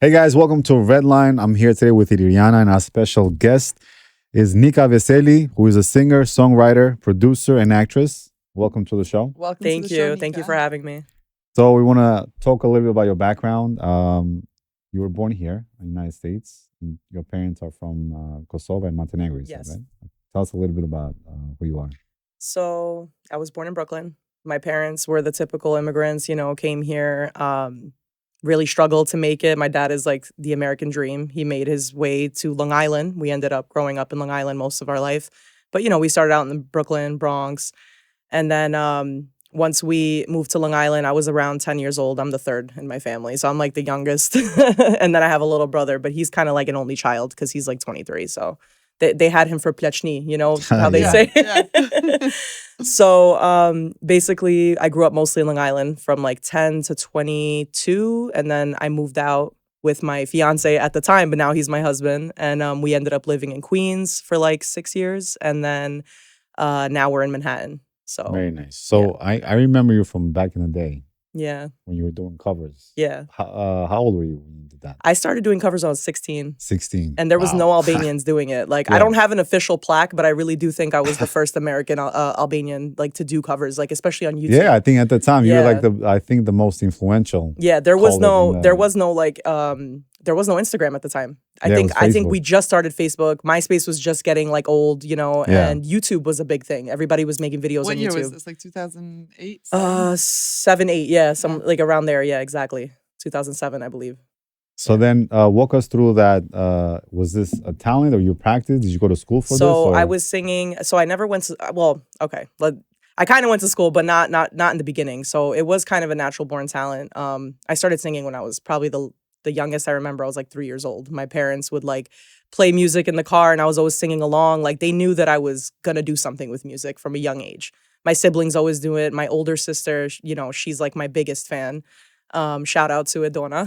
Hey guys, welcome to Redline. I'm here today with Iriana, and our special guest is Nika Veseli, who is a singer, songwriter, producer, and actress. Welcome to the show. Welcome to the Thank show, you. Nika. Thank you for having me. So we want to talk a little bit about your background. You were born here in the United States. And your parents are from Kosovo and Montenegro, you said, Yes. right? Tell us a little bit about who you are. So I was born in Brooklyn. My parents were the typical immigrants, came here, really struggled to make it. My dad is like the American dream. He made his way to Long Island. We ended up growing up in Long Island most of our life. But, we started out in the Brooklyn, Bronx. And then once we moved to Long Island, I was around 10 years old. I'm the third in my family. So I'm like the youngest. And then I have a little brother, but he's kind of like an only child because he's like 23. So they had him for plechny, how they Yeah. say. Yeah. So basically, I grew up mostly in Long Island from like 10 to 22. And then I moved out with my fiance at the time, but now he's my husband. And we ended up living in Queens for like 6 years. And then now we're in Manhattan. So Very nice. So I remember you from back in the day yeah, when you were doing covers. yeah. How old were you when you did that? I started doing covers when I was 16. 16. And there was Wow. no Albanians doing it. Like, I Yeah. don't have an official plaque, but I really do think I was the first American Albanian, like, to do covers, like, especially on YouTube. Yeah, I think at the time you were like Yeah. the most influential. Yeah, there was Call it in there the- was no like there was no Instagram at the time. Yeah, it was I think Facebook. we just started Facebook. MySpace was just getting like old, Yeah. and YouTube was a big thing. Everybody was making videos What on year YouTube. was this? Like 2008? 7, 8, yeah, some like around there, yeah, exactly. 2007, I believe. So then walk us through that. Was this a talent or you practiced? Did you go to school for this? So I or- was singing. So I never went to. Well, okay, I kind of went to school, but not in the beginning. So it was kind of a natural born talent. I started singing when I was probably the youngest I remember. I was like 3 years old. My parents would like play music in the car, and I was always singing along. Like they knew that I was gonna do something with music from a young age. My siblings always do it. My older sister, she's like my biggest fan. Shout out to Adona.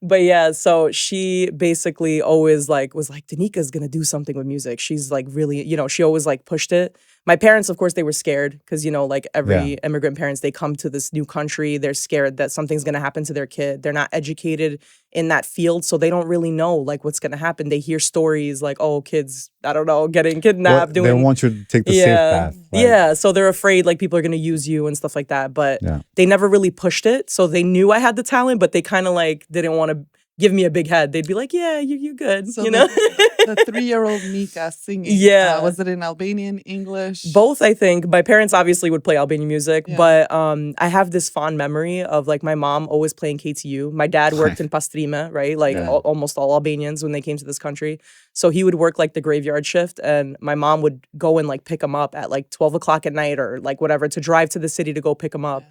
But yeah, so she basically always like was like, Danika's gonna do something with music. She's like really, she always like pushed it. My parents, of course, they were scared because, like every immigrant parents, they come to this new country. They're scared that something's gonna happen to their kid. They're not educated in that field, so they don't really know like what's gonna happen. They hear stories like, oh, kids, I don't know, getting kidnapped, They want you to take the safe path. Right? Yeah, so they're afraid like people are gonna use you and stuff like that. But Yeah. they never really pushed it. So they knew I had the talent, but they kind of like didn't want to give me a big head. They'd be like, yeah, you good, So you know? the 3-year-old Nika singing. Yeah. Was it in Albanian, English? Both, I think. My parents obviously would play Albanian music, Yeah. but I have this fond memory of like my mom always playing KTU. My dad worked in Pastrime, right? Like Yeah. almost all Albanians when they came to this country. So he would work like the graveyard shift, and my mom would go and like pick him up at like 12 o'clock at night or like whatever to drive to the city to go pick him up.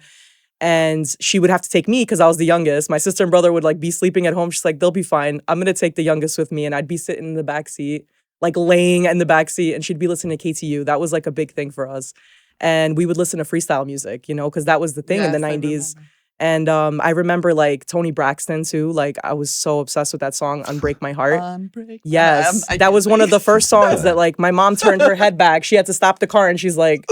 And she would have to take me because I was the youngest. My sister and brother would like be sleeping at home. She's like, they'll be fine. I'm gonna take the youngest with me, and I'd be sitting in the back seat, like laying in the back seat, and she'd be listening to KTU. That was like a big thing for us. And we would listen to freestyle music, because that was the thing in the Yes, I 90s. remember. And I remember like Tony Braxton too. Like I was so obsessed with that song, Unbreak My Heart. Unbreak- Yes, I that can was one sing. of the first songs that like my mom turned her head back. She had to stop the car and she's like,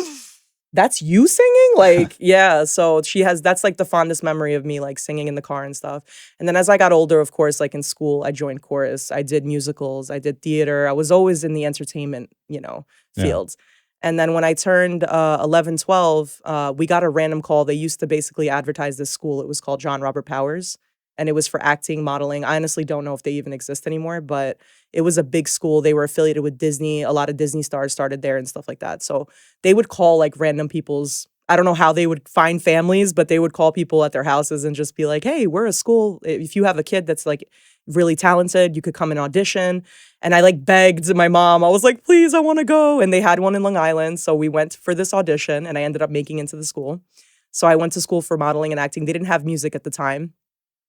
that's you singing? Like, yeah. So that's like the fondest memory of me like singing in the car and stuff. And then as I got older, of course, like in school, I joined chorus. I did musicals. I did theater. I was always in the entertainment, Yeah. fields. And then when I turned 11, 12, we got a random call. They used to basically advertise this school. It was called John Robert Powers. And it was for acting, modeling. I honestly don't know if they even exist anymore, but it was a big school. They were affiliated with Disney. A lot of Disney stars started there and stuff like that. So they would call like random people's, I don't know how they would find families, but they would call people at their houses and just be like, hey, we're a school. If you have a kid that's like really talented, you could come and audition. And I like begged my mom. I was like, please, I want to go. And they had one in Long Island. So we went for this audition and I ended up making it into the school. So I went to school for modeling and acting. They didn't have music at the time.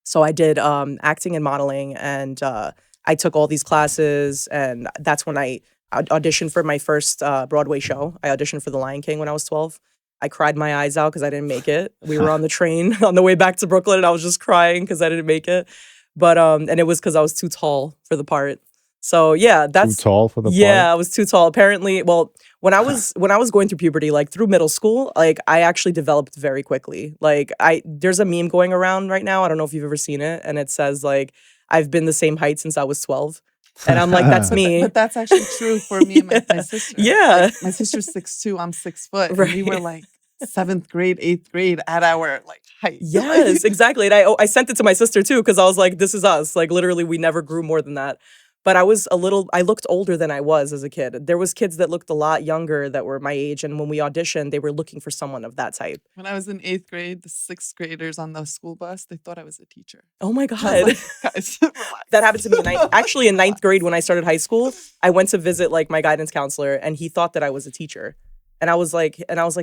So I did acting and modeling, and I took all these classes, and that's when I auditioned for my first Broadway show. I auditioned for The Lion King when I was 12. I cried my eyes out because I didn't make it. We were on the train on the way back to Brooklyn, and I was just crying because I didn't make it. But and it was because I was too tall for the part. So yeah, Too that's tall for the part? yeah, I was too tall. Apparently, well, when I was going through puberty, like through middle school, like I actually developed very quickly. Like there's a meme going around right now. I don't know if you've ever seen it, and it says like I've been the same height since I was 12. And I'm like, that's me. But that's actually true for me and my sister. Yeah. Like, my sister's 6'2", I'm 6 foot. And we were Right. like 7th grade, 8th grade at our like height. Yes, exactly. And I sent it to my sister too, because I was like, this is us. Like literally we never grew more than that. But I looked older than I was as a kid. There was kids that looked a lot younger that were my age. And when we auditioned, they were looking for someone of that type. When I was in 8th grade, the 6th graders on the school bus, they thought I was a teacher. Oh my I was God. like, guys, relax. That happened to me actually in 9th grade when I started high school. I went to visit like my guidance counselor and he thought that I was a teacher. And I was like,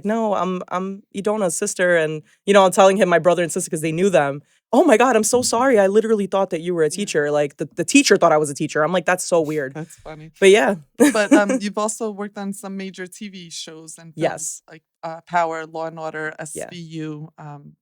no, I'm Idona's sister. And, I'm telling him my brother and sister because they knew them. Oh my God, I'm so sorry. I literally thought that you were a teacher. Like the teacher thought I was a teacher. I'm like, that's so weird. That's funny. But yeah. But you've also worked on some major TV shows and films, Yes. like Power, Law and Order, SVU,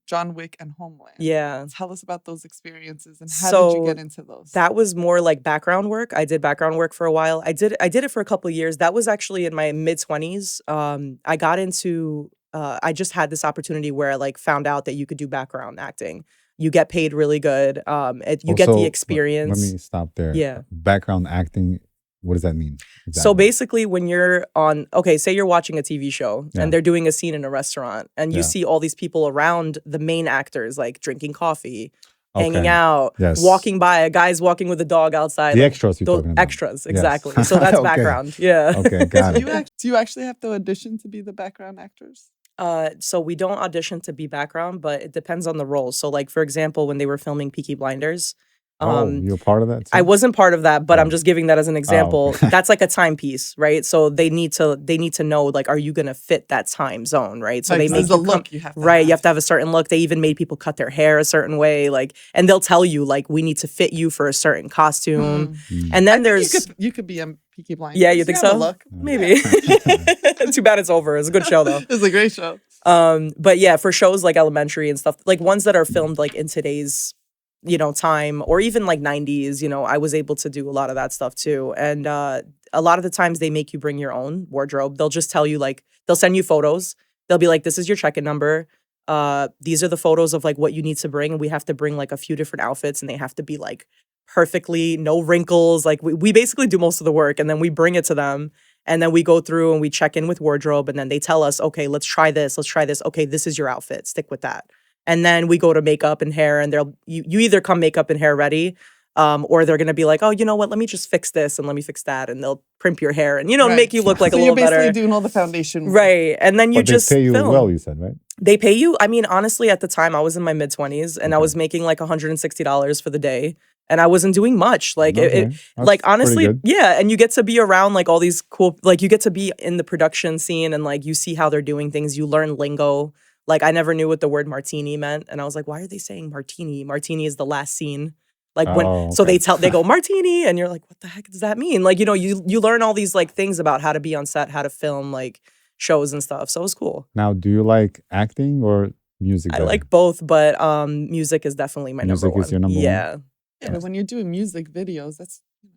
John Wick, and Homeland. Yeah. Tell us about those experiences and how did you get into those? That was more like background work. I did background work for a while. I did it for a couple of years. That was actually in my mid-20s. I got into I just had this opportunity where I like found out that you could do background acting. You get paid really good. You get the experience. Let me stop there. Yeah. Background acting, what does that mean? Exactly? So basically when you're say you're watching a TV show and they're doing a scene in a restaurant and you see all these people around the main actors like drinking coffee, hanging out, walking by, a guy's walking with a dog outside. The like, extras you're talking about. Extras, exactly. So that's background. Yeah. Okay, got it. Do you actually have to audition to be the background actors? So we don't audition to be background, but it depends on the role. So like, for example, when they were filming Peaky Blinders, you're part of that too? I wasn't part of that, but I'm just giving that as an example. Okay. That's like a timepiece, right? So they need to know, like, are you gonna fit that time zone, right? So like, they make the look you have to right. You have to have a certain look. They even made people cut their hair a certain way, like, and they'll tell you like we need to fit you for a certain costume. And then you could be a Peaky Blinders. Yeah, you think so? Look. Maybe. Too bad it's over. It's a good show though. It's a great show. But yeah, for shows like Elementary and stuff, like ones that are filmed like in today's time, or even like 90s, I was able to do a lot of that stuff too. And a lot of the times they make you bring your own wardrobe. They'll just tell you, like, they'll send you photos. They'll be like, this is your check-in number. These are the photos of like what you need to bring. And we have to bring like a few different outfits and they have to be like perfectly, no wrinkles. Like we basically do most of the work and then we bring it to them. And then we go through and we check in with wardrobe and then they tell us, okay, let's try this. Okay, this is your outfit. Stick with that. And then we go to makeup and hair and you either come makeup and hair ready, or they're going to be like, oh, you know what? Let me just fix this and let me fix that. And they'll primp your hair and, make you look like a little better. So you're basically doing all the foundation work. Right. And then you just pay you film. well, you said, right? They pay you. I mean, honestly, at the time I was in my mid-20s and I was making like $160 for the day. And I wasn't doing much. Like, like honestly, yeah. And you get to be around like all these cool, like you get to be in the production scene and like you see how they're doing things. You learn lingo. Like I never knew what the word martini meant. And I was like, why are they saying martini? Martini is the last scene. Like so they go martini and you're like, what the heck does that mean? Like, you learn all these like things about how to be on set, how to film like shows and stuff. So it was cool. Now, do you like acting or music? I like both, but music is definitely my number one. Music is your number one? Yeah, but when you're doing music videos,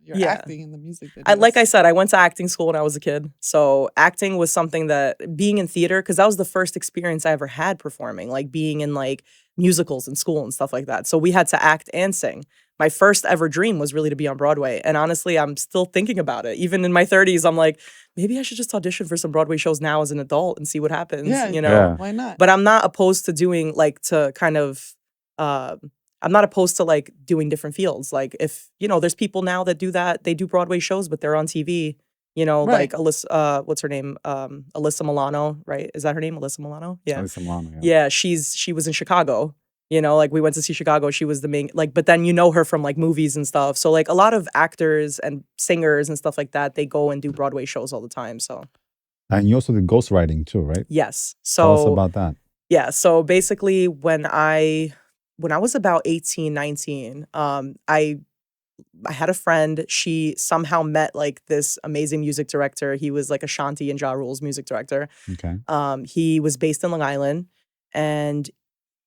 you're acting in the music videos. Like I said, I went to acting school when I was a kid. So acting was something that, being in theater, because that was the first experience I ever had performing, like being in like musicals in school and stuff like that. So we had to act and sing. My first ever dream was really to be on Broadway. And honestly, I'm still thinking about it. Even in my 30s, I'm like, maybe I should just audition for some Broadway shows now as an adult and see what happens, Why not? But I'm not opposed to doing like I'm not opposed to like doing different fields. Like if, there's people now that do that, they do Broadway shows, but they're on TV, like Alyssa, what's her name? Alyssa Milano, right? Is that her name? Alyssa Milano? Yeah. Alyssa Milano, yeah. She was in Chicago, like we went to see Chicago. She was the main, like, but then her from like movies and stuff. So like a lot of actors and singers and stuff like that, they go and do Broadway shows all the time. So. And you also did ghostwriting too, right? Yes. So. Tell us about that. Yeah. So basically when I was about 18, 19, I had a friend. She somehow met like this amazing music director. He was like Ashanti and Ja Rule's music director. Okay. He was based in Long Island and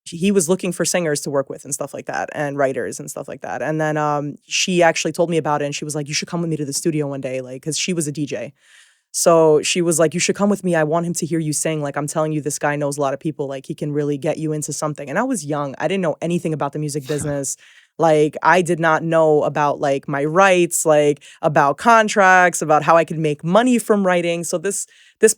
he was looking for singers to work with and stuff like that, and writers and stuff like that. And then she actually told me about it, and she was like, you should come with me to the studio one day, like, because she was a DJ. So she was like, you should come with me. I want him to hear you sing. Like, I'm telling you, this guy knows a lot of people. Like, he can really get you into something. And I was young. I didn't know anything about the music business. Like, I did not know about, like, my rights, like, about contracts, about how I could make money from writing. So this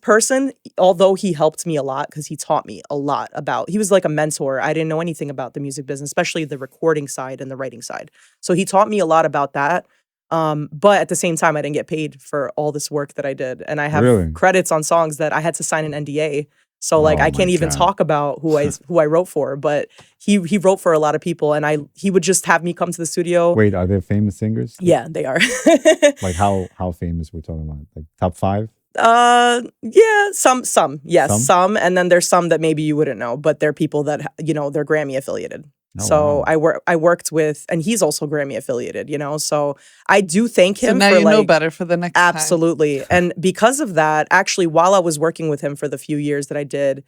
person, although he helped me a lot, because he taught me a lot about, he was like a mentor. I didn't know anything about the music business, especially the recording side and the writing side. So he taught me a lot about that. But at the same time, I didn't get paid for all this work that I did. And I have Really? credits on songs that I had to sign an NDA. So like, Oh I can't my even God. talk about who I wrote for, but he wrote for a lot of people, and he would just have me come to the studio. Wait, are they famous singers? Yeah, they are. Like how famous we're talking about? Like top 5? Yeah, some, yes, Some? and then there's some that maybe you wouldn't know, but they're people that, you know, they're Grammy affiliated. Oh, So wow. I worked with, and he's also Grammy affiliated, you know, so I do thank him So now for, you know like, better for the next time. absolutely. And because of that, actually, while I was working with him for the few years that I did,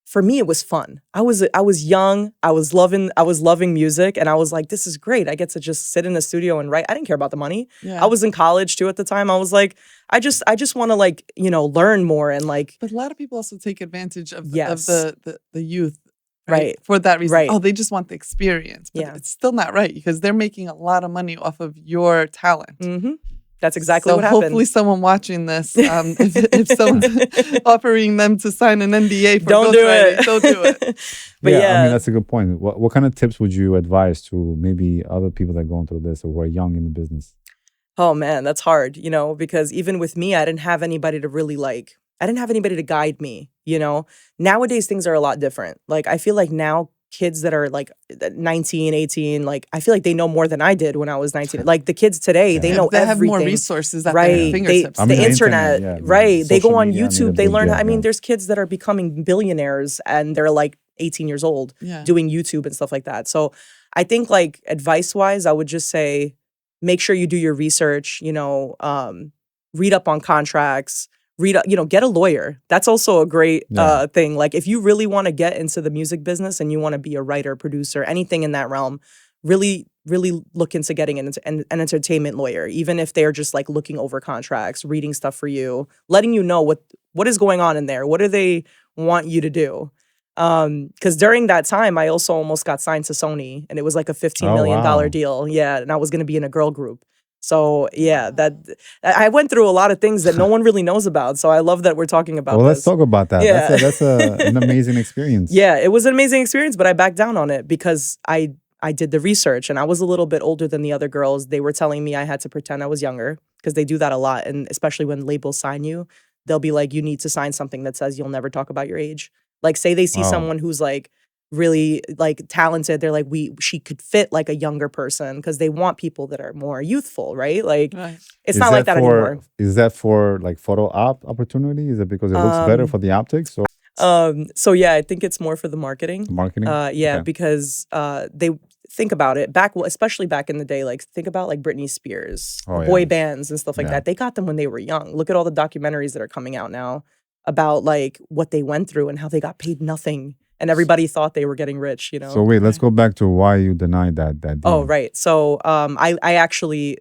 for me, it was fun. I was young. I was loving music, and I was like, this is great. I get to just sit in the studio and write. I didn't care about the money. Yeah. I was in college too at the time. I was like, I just want to, like, you know, learn more and, like, But a lot of people also take advantage of Yes. the youth. Right. For that reason. Right. Oh, they just want the experience. But Yeah. it's still not right, because they're making a lot of money off of your talent. hmm That's exactly So what happened. hopefully someone watching this, if someone's offering them to sign an NDA for Don't do it. ghostwriting, don't do it. But I yeah, mean, that's a good point. What kind of tips would you advise to maybe other people that are going through this or who are young in the business? oh man, that's hard, you know, because even with me, I didn't have anybody to really, like, I didn't have anybody to guide me, you know. Nowadays, things are a lot different. Like, I feel like now kids that are like 19, 18, like, I feel like they know more than I did when I was 19. Like, the kids today, they Yeah. know They have everything. more resources at their Right. fingertips. I mean, The the internet, internet, yeah, right. They go social on media, I mean, YouTube, a they big learn. deal, I mean, yeah. there's kids that are becoming billionaires, and they're like 18 years old Yeah. doing YouTube and stuff like that. So I think, like, advice-wise, I would just say, make sure you do your research, you know, read up on contracts, you know, get a lawyer. That's also a great Yeah. thing. Like, if you really want to get into the music business and you want to be a writer, producer, anything in that realm, really, really look into getting an entertainment lawyer, even if they're just, like, looking over contracts, reading stuff for you, letting you know what is going on in there. What do they want you to do? Because during that time, I also almost got signed to Sony, and it was like a $15 Oh, million wow. deal. Yeah, and I was going to be in a girl group. So yeah, I went through a lot of things that no one really knows about. So I love that we're talking about Well, this. let's talk about that. Yeah. That's an amazing experience. Yeah, it was an amazing experience, but I backed down on it because I did the research, and I was a little bit older than the other girls. They were telling me I had to pretend I was younger, because they do that a lot, and especially when labels sign you, they'll be like, you need to sign something that says you'll never talk about your age. Like, say they see Wow. someone who's, like, really, like, talented, they're like, she could fit, like, a younger person, because they want people that are more youthful, right? Like, Right. it's Is not like that anymore. Is that for like photo op opportunity? Is it because it looks better for the optics or So yeah, I think it's more for the marketing. marketing? Yeah, Okay. because they think about it especially back in the day. Like, think about, like, Britney Spears, Oh, yeah. boy bands and stuff like Yeah. that. They got them when they were young. Look at all the documentaries that are coming out now about, like, what they went through and how they got paid nothing, and everybody thought they were getting rich. You know. So wait, let's go back to why you denied that deal. Oh, right. So I actually,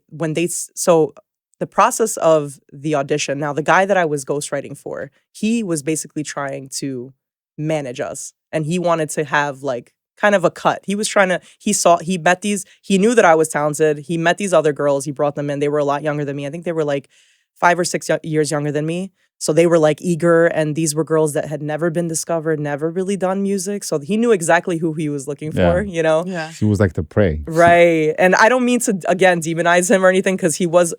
so the process of the audition, now the guy that I was ghostwriting for, he was basically trying to manage us, and he wanted to have, like, kind of a cut. He was trying to, he knew that I was talented. He met these other girls, he brought them in. They were a lot younger than me. I think they were like 5 or 6 years younger than me. So they were, like, eager, and these were girls that had never been discovered, never really done music. So he knew exactly who he was looking for, you know? Yeah. She was like the prey. Right. And I don't mean to, again, demonize him or anything, because he was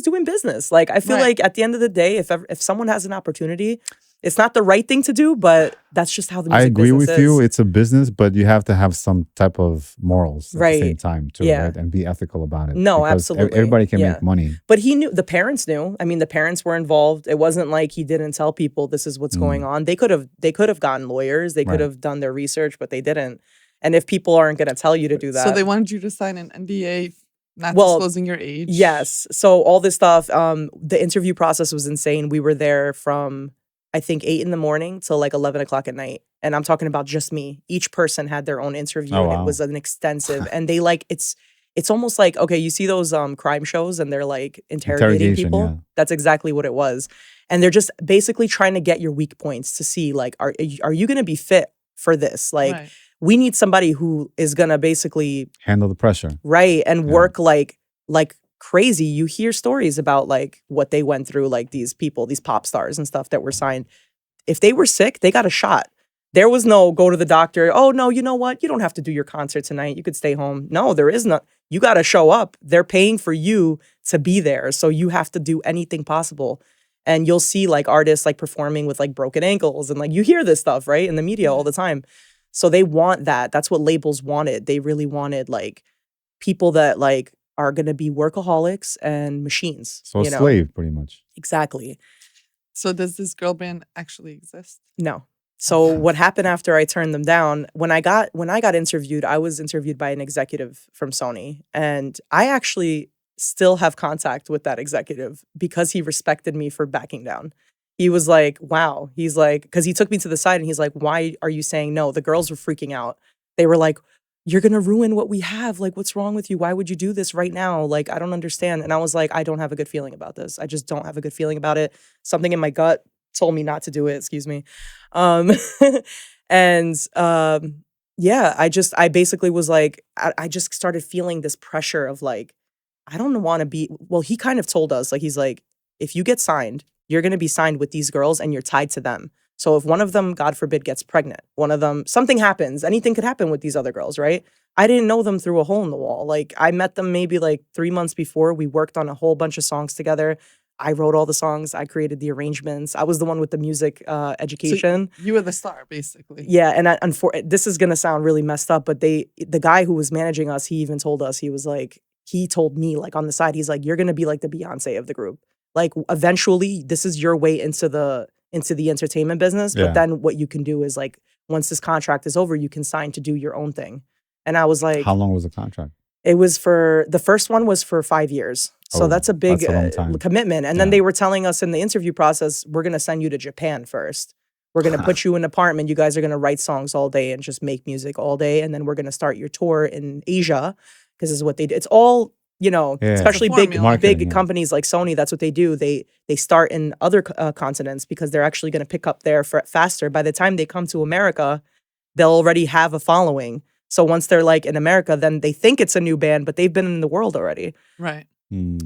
doing business. Like, I feel Right. like at the end of the day, if someone has an opportunity, it's not the right thing to do, but that's just how the I music agree business with you. is. It's a business, but you have to have some type of morals at the same Right. time too, Yeah. right? And be ethical about it. No, because absolutely. Everybody can Yeah. make money. But he knew, the parents knew. I mean, the parents were involved. It wasn't like he didn't tell people this is what's going on. They could have gotten lawyers. They could Right. have done their research, but they didn't. And if people aren't going to tell you to do that. So they wanted you to sign an NDA, not Well, disclosing your age. Yes. So all this stuff, the interview process was insane. We were there from I think 8 in the morning till like 11 o'clock at night. And I'm talking about just me. Each person had their own interview, Oh, and wow. it was an extensive. And they like it's almost like, okay, you see those crime shows and they're like interrogating Interrogation, people. yeah. That's exactly what it was. And they're just basically trying to get your weak points to see like, are you going to be fit for this? Like, Right. we need somebody who is going to basically Handle the pressure. right and Yeah. work like crazy. You hear stories about like what they went through, like these people, these pop stars and stuff that were signed. If they were sick, they got a shot. There was no go to the doctor. Oh no, you know what? You don't have to do your concert tonight. You could stay home. No, there is not. You got to show up. They're paying for you to be there. So you have to do anything possible. And you'll see like artists like performing with like broken ankles, and like you hear this stuff, right? In the media all the time. So they want that. That's what labels wanted. They really wanted like people that like are going to be workaholics and machines. So a you know? slave, pretty much. Exactly. So does this girl band actually exist? No. So what happened after I turned them down, when I got interviewed, I was interviewed by an executive from Sony, and I actually still have contact with that executive because he respected me for backing down. He was like, wow. He's like, because he took me to the side and he's like, why are you saying no? The girls were freaking out. They were like, you're going to ruin what we have. Like, what's wrong with you? Why would you do this right now? Like, I don't understand. And I was like, I don't have a good feeling about this. I just don't have a good feeling about it. Something in my gut told me not to do it. Excuse me. Yeah, I basically was like, I just started feeling this pressure of like, I don't want to be, well, he kind of told us, like, he's like, if you get signed, you're going to be signed with these girls and you're tied to them. So if one of them, God forbid, gets pregnant, one of them, something happens, anything could happen with these other girls, right? I didn't know them through a hole in the wall. Like, I met them maybe like 3 months before. We worked on a whole bunch of songs together. I wrote all the songs. I created the arrangements. I was the one with the music education. So you were the star, basically. Yeah, and this is gonna sound really messed up, but the guy who was managing us, he even told us, he was like, he told me like on the side, he's like, you're gonna be like the Beyonce of the group. Like eventually, this is your way into the entertainment business. Yeah. But then what you can do is like, once this contract is over, you can sign to do your own thing. And I was like, How long was the contract? it was the first one was for 5 years. So Oh, that's a big that's a long time. commitment. And then Yeah. they were telling us in the interview process, we're going to send you to Japan first. We're going to put you in an apartment. You guys are going to write songs all day and just make music all day. And then we're going to start your tour in Asia, because this is what they do. It's all, Yeah. especially It's a big formula. Marketing, big yeah. companies like Sony. That's what they do. They start in other continents because they're actually going to pick up there faster. By the time they come to America, they'll already have a following. So once they're like in America, then they think it's a new band, but they've been in the world already. Right.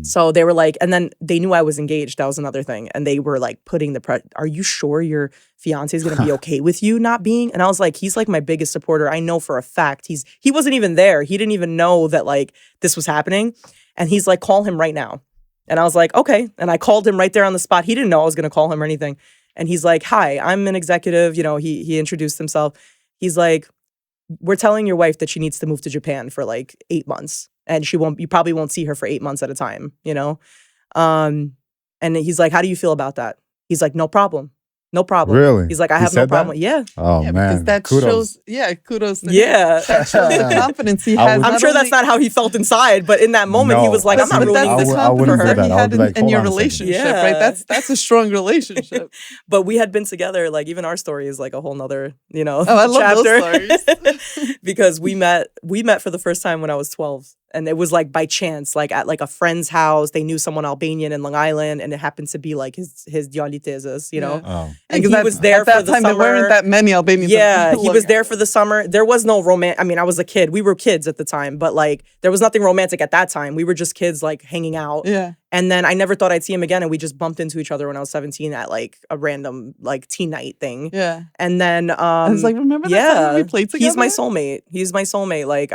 So they were like, and then they knew I was engaged. That was another thing. And they were like putting are you sure your fiance is going to be okay with you not being? And I was like, he's like my biggest supporter. I know for a fact he wasn't even there. He didn't even know that like this was happening. And he's like, call him right now. And I was like, okay. And I called him right there on the spot. He didn't know I was going to call him or anything. And he's like, hi, I'm an executive. He introduced himself. He's like, we're telling your wife that she needs to move to Japan for like 8 months. And you probably won't see her for 8 months at a time, And he's like, how do you feel about that? He's like, no problem. No problem. Really? He's like, I He have no said problem. that? Yeah. Oh, Yeah, man. because that Kudos. shows, kudos to him. Yeah. That shows the confidence he I has. would- I'm sure that's not how he felt inside, but in that moment, he No, was like, I'm that's- not But ruining that's this. the I wouldn't confidence do that he that. I would had be like, in hold your on a second. relationship, Yeah. right? That's a strong relationship. But we had been together, like even our story is like a whole nother, Oh, I love chapter. those stories. Because we met for the first time when I was 12. And it was like by chance, like at like a friend's house. They knew someone Albanian in Long Island, and it happened to be like his dialitesis, Yeah. Oh. And Because he was there at that for the time, summer. there weren't that many Albanians. Yeah, in he Long was there Island. for the summer. There was no romance. I mean, I was a kid. We were kids at the time, but like there was nothing romantic at that time. We were just kids like hanging out. Yeah. And then I never thought I'd see him again. And we just bumped into each other when I was 17 at like a random like teen night thing. Yeah. And then I was like, remember that time when we played together? he's my soulmate. He's my soulmate. Like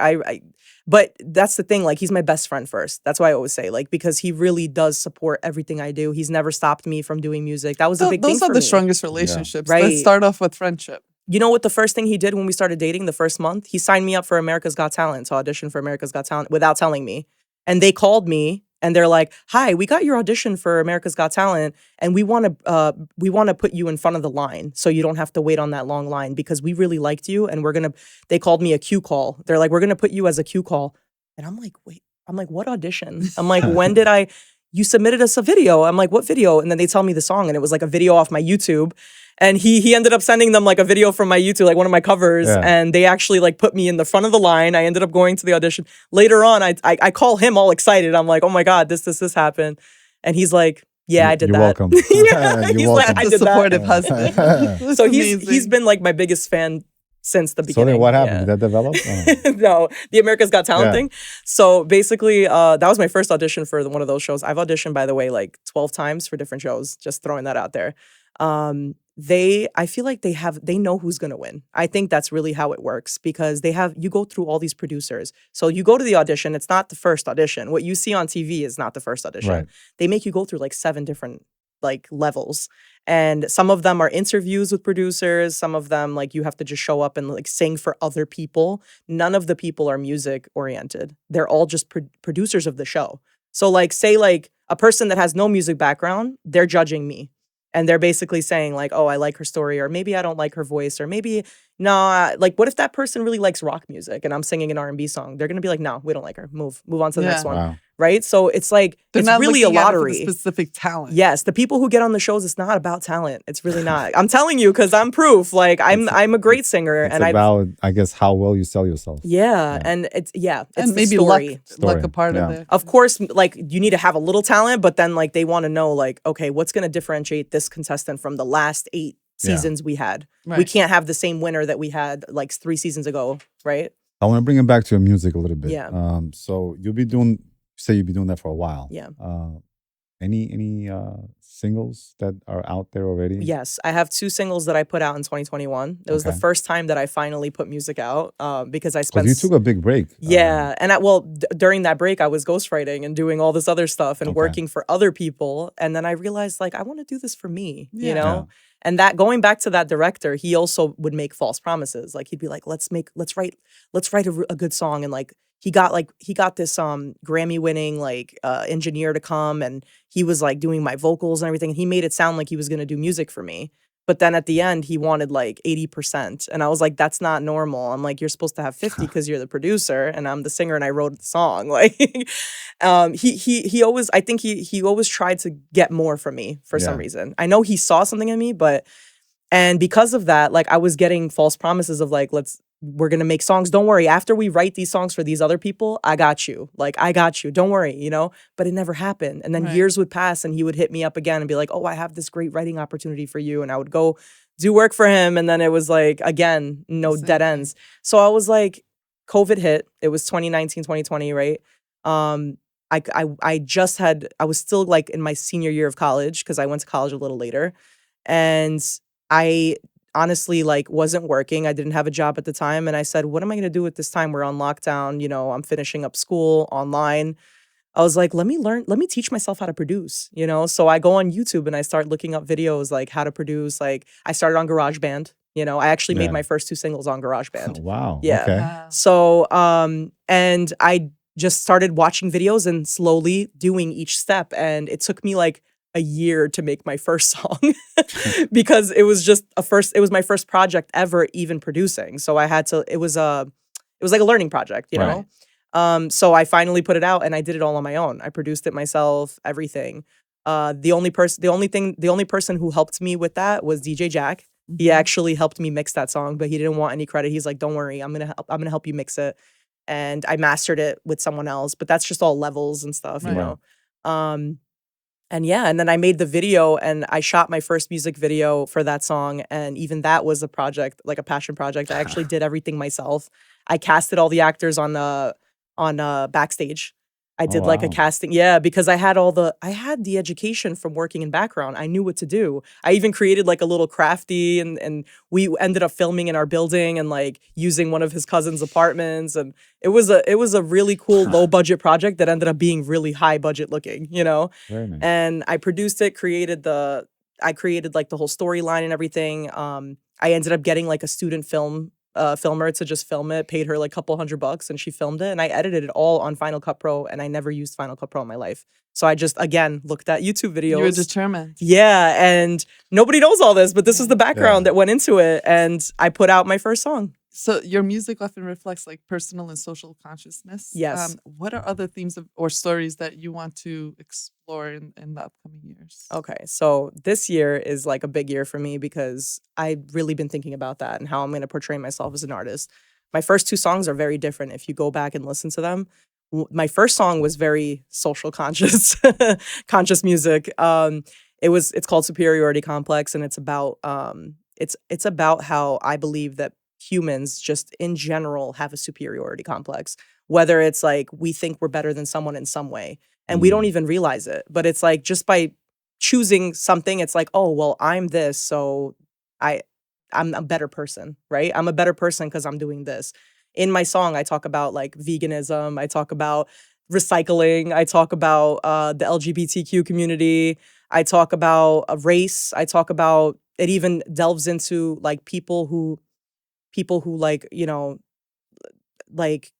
but that's the thing. Like he's my best friend first. That's why I always say like, because he really does support everything I do. He's never stopped me from doing music. That was a big thing Those are for the me. strongest relationships. Right. Let's start off with friendship. You know what the first thing he did when we started dating the first month? He signed me up for America's Got Talent to audition for America's Got Talent without telling me. And they called me and they're like, "Hi, we got your audition for America's Got Talent and we want to put you in front of the line so you don't have to wait on that long line because we really liked you and they called me a Q call. They're like, "We're going to put you as a Q call." And I'm like, "Wait." I'm like, "What audition?" I'm like, "When did you submitted us a video?" I'm like, "What video?" And then they tell me the song and it was like a video off my YouTube. And he ended up sending them like a video from my YouTube, like one of my covers, and they actually like put me in the front of the line. I ended up going to the audition. Later on, I call him all excited. I'm like, oh my God, this happened. And he's like, yeah, I did You're that. welcome. Yeah, You're he's welcome. like, I The did supportive that. husband. That's So he's amazing. been like my biggest fan since the So beginning. then what happened? Yeah. Did that develop? Oh. No, the America's Got Talent Yeah. thing. So basically, that was my first audition for one of those shows. I've auditioned, by the way, like 12 times for different shows. Just throwing that out there. I feel like they know who's gonna win. I think that's really how it works because you go through all these producers. So you go to the audition. It's not the first audition. What you see on TV is not the first audition. Right. They make you go through like 7 different like levels. And some of them are interviews with producers. Some of them, like, you have to just show up and like sing for other people. None of the people are music oriented. They're all just producers of the show. So like, say like a person that has no music background, they're judging me. And they're basically saying like, oh, I like her story, or maybe I don't like her voice, or maybe, nah, like, what if that person really likes rock music and I'm singing an R&B song? They're going to be like, no, we don't like her. Move on to the next one. Wow. Right? So it's like, They're it's not really a looking at it for the lottery. specific talent. Yes, the people who get on the shows, it's not about talent. It's really not. I'm telling you, because I'm proof. Like, I'm a great singer, It's and about, I guess, how well you sell yourself. yeah, and it's And the maybe story. luck a part of Yeah. it. Of course, like, you need to have a little talent, but then like they want to know like, okay, what's going to differentiate this contestant from the last 8 seasons we had? We Right. can't have the same winner that we had like 3 seasons ago, right? I want to bring it back to your music a little bit. Yeah. So you'll be doing that for a while. Yeah. Any singles that are out there already? Yes, I have 2 singles that I put out in 2021. It was the Okay. first time that I finally put music out because I spent. Because you took a big break. Yeah, and during that break, I was ghostwriting and doing all this other stuff and Okay. working for other people. And then I realized, like, I want to do this for me, you Yeah. know? And that, going back to that director, he also would make false promises. Like, he'd be like, let's write a good song. And like, he got this Grammy winning like engineer to come, and he was like doing my vocals and everything. And he made it sound like he was going to do music for me. But then at the end, he wanted like 80%. And I was like, that's not normal. I'm like, you're supposed to have 50 because you're the producer and I'm the singer and I wrote the song. Like, he always, I think he always tried to get more from me for some Yeah. reason. I know he saw something in me, and because of that, like, I was getting false promises of like, we're going to make songs. Don't worry. After we write these songs for these other people, I got you. Like, I got you. Don't worry, you know? But it never happened. And then Right. years would pass and he would hit me up again and be like, oh, I have this great writing opportunity for you. And I would go do work for him. And then it was like, again, no Same dead thing. ends. So I was like, COVID hit. It was 2019, 2020, right? I was still like in my senior year of college because I went to college a little later. And I honestly like wasn't working. I didn't have a job at the time. And I said, what am I going to do at this time? We're on lockdown. You know, I'm finishing up school online. I was like, let me teach myself how to produce, you know? So I go on YouTube and I start looking up videos like how to produce. Like, I started on GarageBand, you know? I actually made Yeah. my first 2 singles on GarageBand. Wow. Yeah. Okay. Wow. So, and I just started watching videos and slowly doing each step. And it took me like a year to make my first song because it was my first project ever even producing. So I had to, it was like a learning project, you know? So I finally put it out and I did it all on my own. I produced it myself, everything. The only person who helped me with that was DJ Jack. He actually helped me mix that song, but he didn't want any credit. He's like, don't worry, I'm going to help you mix it. And I mastered it with someone else, but that's just all levels and stuff, you Right. know? And yeah, and then I made the video and I shot my first music video for that song. And even that was a project, like a passion project. I actually did everything myself. I casted all the actors on backstage. I did like a wow. casting. Yeah, because I had the education from working in background. I knew what to do. I even created like a little crafty and we ended up filming in our building and like using one of his cousin's apartments. And it was a really cool low budget project that ended up being really high budget looking, you know? Very nice. And I produced it, created like the whole storyline and everything. I ended up getting like a student filmer to just film it, paid her like a couple $100 and she filmed it. And I edited it all on Final Cut Pro and I never used Final Cut Pro in my life. So I just, again, looked at YouTube videos. You were determined. Yeah. And nobody knows all this, but this is the background that went into it. And I put out my first song. So your music often reflects like personal and social consciousness. Yes. What are other themes or stories that you want to explore in the upcoming years? Okay, so this year is like a big year for me because I've really been thinking about that and how I'm going to portray myself as an artist. My first two songs are very different. If you go back and listen to them, my first song was very social conscious, conscious music. It's called Superiority Complex, and it's about how I believe that humans just in general have a superiority complex, whether it's like we think we're better than someone in some way and we don't even realize it, but it's like just by choosing something, it's like, oh well, I'm this, so i I'm a better person, right? I'm a better person because I'm doing this. In my song I talk about like veganism, I talk about recycling, I talk about the LGBTQ community, I talk about race, I talk about it, even delves into like people who like, like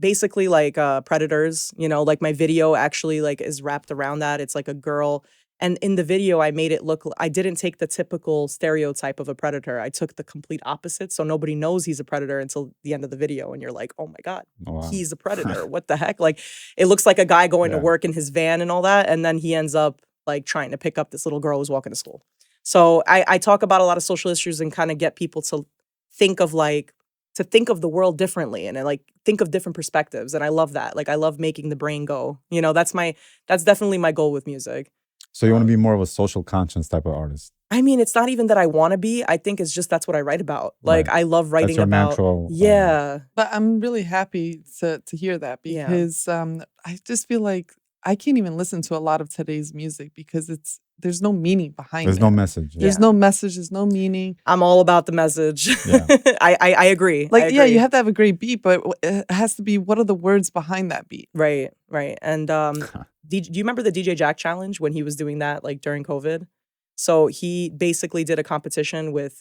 basically like predators, like my video actually like is wrapped around that. It's like a girl, and in the video I made it look, I didn't take the typical stereotype of a predator. I took the complete opposite, so nobody knows he's a predator until the end of the video and you're like, oh my god, Wow. he's a predator. What the heck? Like it looks like a guy going to Yeah. work in his van and all that, and then he ends up like trying to pick up this little girl who's walking to school. So I talk about a lot of social issues and kind of get people to think of the world differently and like think of different perspectives. And I love that. Like I love making the brain go. That's definitely my goal with music. So you want to be more of a social conscience type of artist? I mean, it's not even that I want to be. I think it's just that's what I write about. Like Right. I love writing That's your about. natural. Yeah. But I'm really happy to hear that Yeah. because I just feel like I can't even listen to a lot of today's music because there's no meaning behind There's it. no message. There's no message. There's no meaning. I'm all about the message. Yeah. I agree. Like, I yeah, agree. you have to have a great beat, but it has to be, what are the words behind that beat? Right. And do you remember the DJ Jack challenge when he was doing that like during COVID? So he basically did a competition with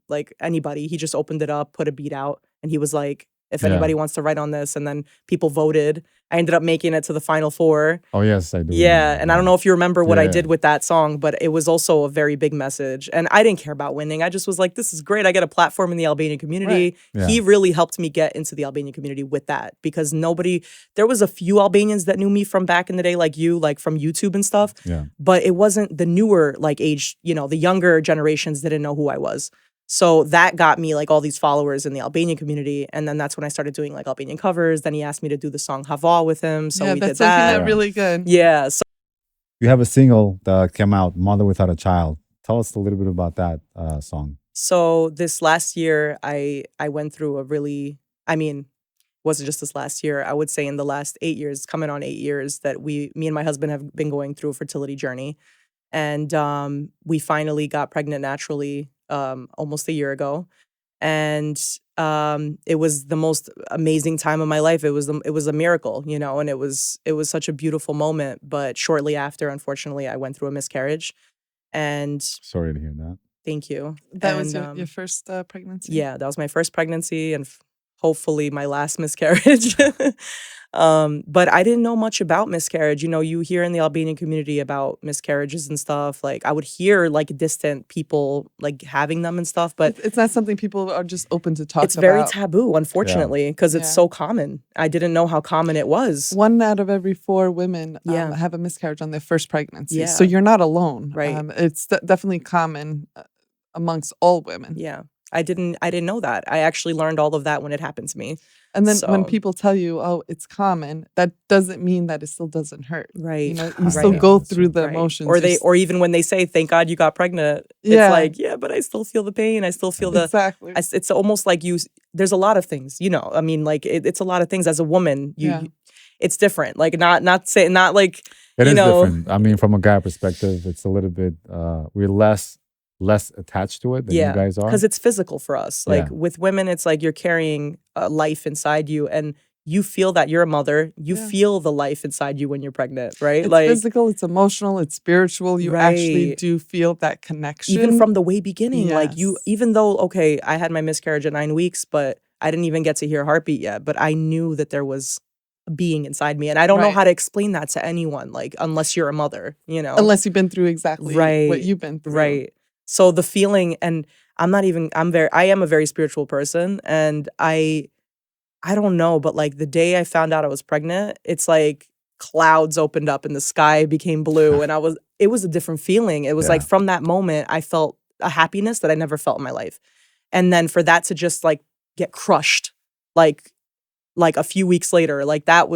like anybody. He just opened it up, put a beat out, and he was like, if Yeah. anybody wants to write on this, and then people voted. I ended up making it to the final four. Oh yes, I do. Yeah, remember. and I don't know if you remember what I Yeah. did with that song, but it was also a very big message. And I didn't care about winning. I just was like, this is great. I get a platform in the Albanian community. Right. Yeah. He really helped me get into the Albanian community with that because there was a few Albanians that knew me from back in the day, like you, like from YouTube and stuff. Yeah. But it wasn't the newer like age, the younger generations didn't know who I was. So that got me like all these followers in the Albanian community. And then that's when I started doing like Albanian covers. Then he asked me to do the song Hava with him. So yeah, we that's did something that. that really good. Yeah. So You have a single that came out, "Mother Without a Child." Tell us a little bit about that song. So this last year, I went through wasn't just this last year. I would say in the last 8 years, coming on 8 years, that me and my husband have been going through a fertility journey. And we finally got pregnant naturally almost a year ago. And it was the most amazing time of my life. It was a miracle, and it was such a beautiful moment. But shortly after, unfortunately, I went through a miscarriage. And Sorry to hear that. thank you. That was And, your first pregnancy? Yeah, that was my first pregnancy and hopefully my last miscarriage. But I didn't know much about miscarriage. You hear in the Albanian community about miscarriages and stuff. Like I would hear like distant people like having them and stuff, but It's not something people are just open to talk about. it's very taboo, unfortunately, because it's Yeah. so common. I didn't know how common it was. 1 out of every 4 women Yeah. have a miscarriage on their first pregnancy. Yeah. So you're not alone. Right. It's definitely common amongst all women. Yeah. I didn't know that. I actually learned all of that when it happened to me. And then when So- people tell you, oh, it's common, that doesn't mean that it still doesn't hurt. Right. You still Right. go through the Right. emotions. Or even when they say, thank God you got pregnant, Yeah. it's like, yeah, but I still feel the pain. I still feel exactly. it's almost like there's a lot of things, I mean, like it's a lot of things as a woman, Yeah. it's different. Like not like, It is know- different. I mean, from a guy perspective, it's a little bit. We're less attached to it than you guys are. because it's physical for us. Like Yeah. with women, it's like you're carrying a life inside you and you feel that you're a mother. You Yeah. feel the life inside you when you're pregnant, right? It's like physical, it's emotional, it's spiritual. You actually Right. do feel that connection. even from the way beginning, like Yes. even though, okay, I had my miscarriage at 9 weeks, but I didn't even get to hear heartbeat yet, but I knew that there was a being inside me. And I don't know Right. how to explain that to anyone, like unless you're a mother, Unless you've been through exactly Right. what you've been through. Right. So the feeling, and I am a very spiritual person, and I don't know, but like the day I found out I was pregnant, it's like clouds opened up and the sky became blue, and it was a different feeling. It was like Yeah. from that moment I felt a happiness that I never felt in my life. And then for that to just like get crushed like a few weeks later, like that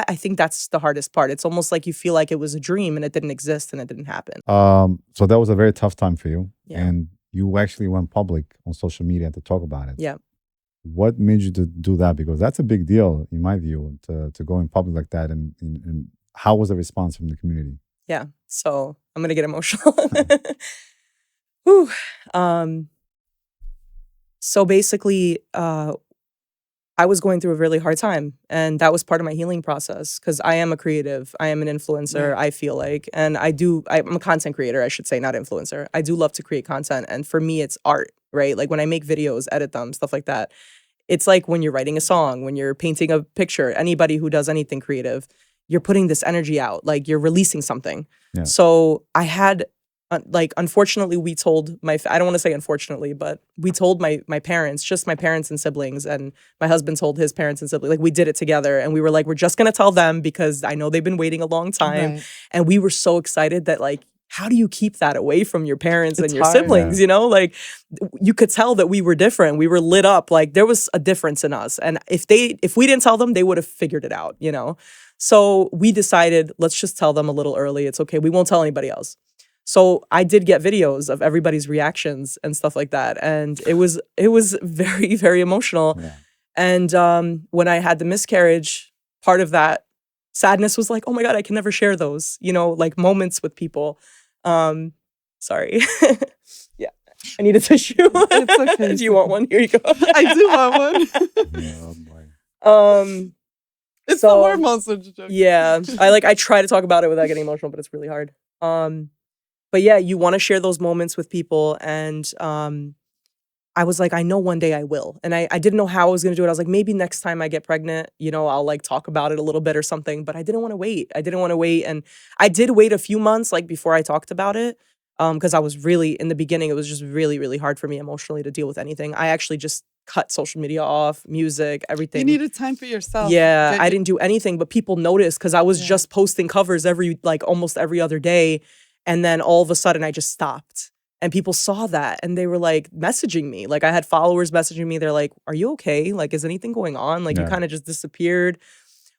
I think that's the hardest part. It's almost like you feel like it was a dream and it didn't exist and it didn't happen. So that was a very tough time for you, Yeah. and you actually went public on social media to talk about it. Yeah. What made you to do that? Because that's a big deal, in my view, to go in public like that. And how was the response from the community? Yeah. So I'm gonna get emotional. Whew. So basically, I was going through a really hard time, and that was part of my healing process because I am a creative. I am an influencer, I feel like. And I'm a content creator, I should say, not influencer. I do love to create content. And for me, it's art, right? Like when I make videos, edit them, stuff like that. It's like when you're writing a song, when you're painting a picture, anybody who does anything creative, you're putting this energy out, like you're releasing something. Yeah. So I had unfortunately, we told I don't want to say unfortunately, but we told my parents, just my parents and siblings, and my husband told his parents and siblings. Like we did it together, and we were like, we're just gonna tell them because I know they've been waiting a long time, Right. and we were so excited that like, how do you keep that away from your parents It's and your hard. siblings? Yeah. You know, like you could tell that we were different. We were lit up. Like there was a difference in us, and if we didn't tell them, they would have figured it out. You know, so we decided let's just tell them a little early. It's okay. We won't tell anybody else. So I did get videos of everybody's reactions and stuff like that. And it was very, very emotional. Yeah. And when I had the miscarriage, part of that sadness was like, oh my God, I can never share those, you know, like moments with people. Sorry. Yeah. I need a tissue. It's okay. Do you want one? Here you go. I do want one. Yeah, oh boy. It's So- the hormones. So joking. Yeah. I try to talk about it without getting emotional, but it's really hard. But yeah, you want to share those moments with people. And I was like, I know one day I will. And I didn't know how I was going to do it. I was like, maybe next time I get pregnant, you know, I'll like talk about it a little bit or something. But I didn't want to wait. And I did wait a few months like before I talked about it. Because I was really, in the beginning, it was just really, really hard for me emotionally to deal with anything. I actually just cut social media off, music, everything. You needed time for yourself. Yeah, Get I you- didn't do anything, but people noticed because I was Yeah. just posting covers almost every other day. And then all of a sudden I just stopped. And people saw that and they were like messaging me. Like I had followers messaging me. They're like, are you okay? Like, is anything going on? Like you Yeah. kind of just disappeared.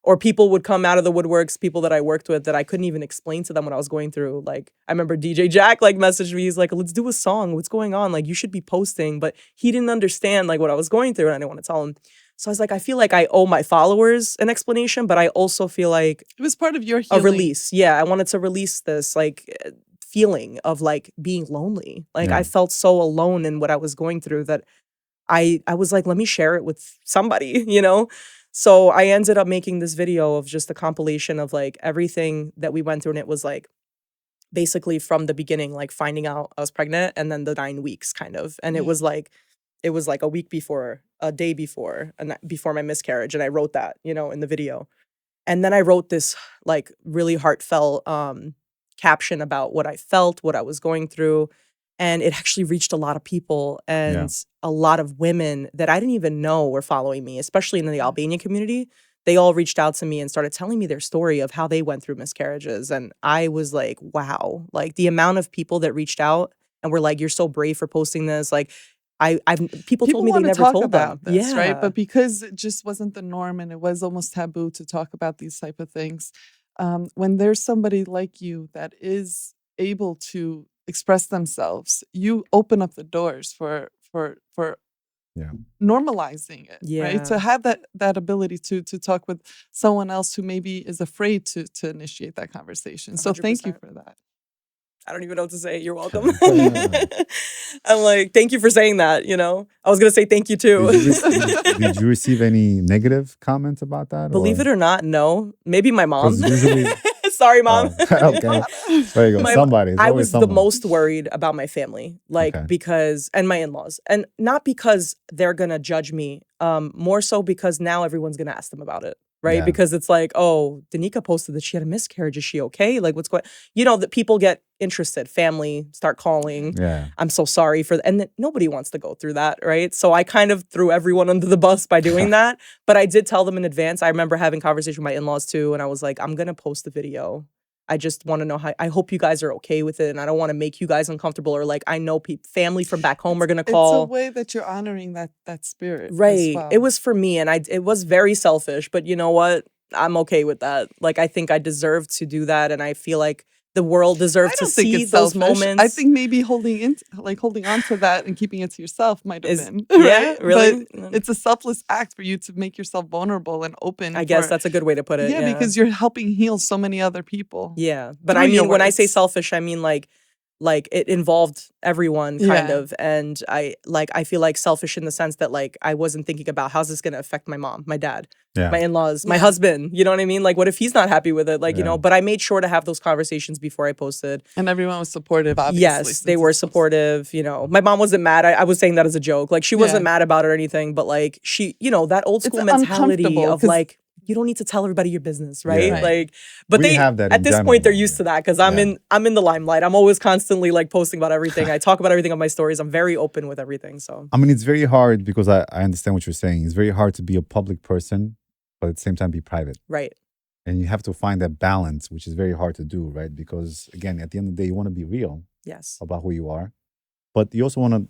Or people would come out of the woodworks, people that I worked with that I couldn't even explain to them what I was going through. Like I remember DJ Jack like messaged me. He's like, let's do a song. What's going on? Like you should be posting. But he didn't understand like what I was going through and I didn't want to tell him. So I was like, I feel like I owe my followers an explanation, but I also feel like It was part of your a healing. release. Yeah, I wanted to release this like feeling of like being lonely. Like Yeah. I felt so alone in what I was going through that I was like, let me share it with somebody, you know? So I ended up making this video of just a compilation of like everything that we went through. And it was like basically from the beginning, like finding out I was pregnant and then the 9 weeks kind of. And Yeah. it was like a week before, a day before, and before my miscarriage. And I wrote that, you know, in the video. And then I wrote this like really heartfelt caption about what I felt, what I was going through. And it actually reached a lot of people and a lot of women that I didn't even know were following me, especially in the Albanian community. They all reached out to me and started telling me their story of how they went through miscarriages. And I was like, wow, like the amount of people that reached out and were like, you're so brave for posting this. Like people told me they want to never talk told about them. this, Yeah. right? But because it just wasn't the norm and it was almost taboo to talk about these type of things, when there's somebody like you that is able to express themselves, you open up the doors for Yeah. normalizing it, Yeah. right? To have that ability to talk with someone else who maybe is afraid to initiate that conversation. So thank you 100%. for that. I don't even know what to say. You're welcome. I'm like, thank you for saying that, you know? I was going to say thank you too. Did you receive any negative comments about that? Believe it or not, no. Maybe my mom. 'Cause usually- Sorry, mom. Okay. There you go. My- Somebody. It's I always was the someone. most worried about my family, like Okay. because, and my in-laws, and not because they're gonna judge me, more so because now everyone's gonna ask them about it, right? Yeah. Because it's like, oh, Danica posted that she had a miscarriage. Is she okay? Like, what's going? You know, that people get interested. Family start calling. Yeah. I'm so sorry for that. And nobody wants to go through that, right? So I kind of threw everyone under the bus by doing that. But I did tell them in advance. I remember having conversation with my in-laws too. And I was like, I'm going to post the video. I just want to know how, I hope you guys are okay with it. And I don't want to make you guys uncomfortable, or like, I know family from back home are going to call. It's a way that you're honoring that spirit. Right. As well. It was for me, and it was very selfish, but you know what? I'm okay with that. Like, I think I deserve to do that, and I feel like the world deserves to see those moments. I think maybe holding on to that and keeping it to yourself might have been. Yeah, right? really? But it's a selfless act for you to make yourself vulnerable and open. I guess that's a good way to put it. Yeah, because you're helping heal so many other people. Yeah. But I mean, when I say selfish, I mean like it involved everyone kind of. And I feel like selfish in the sense that like I wasn't thinking about how's this going to affect my mom, my dad, my in-laws, my husband. You know what I mean? Like, what if he's not happy with it? Like, you know, but I made sure to have those conversations before I posted. And everyone was supportive, obviously. Yes, they were supportive. You know, my mom wasn't mad. I was saying that as a joke. Like, she wasn't mad about it or anything, but like she, you know, that old school mentality of like, you don't need to tell everybody your business, right? Yeah. Like, but we have that at this point they're used to that because I'm in the limelight. I'm always constantly like posting about everything. I talk about everything on my stories. I'm very open with everything. So I mean, it's very hard because I understand what you're saying. It's very hard to be a public person, but at the same time be private. Right. And you have to find that balance, which is very hard to do, right? Because again, at the end of the day, you want to be real about who you are, but you also want to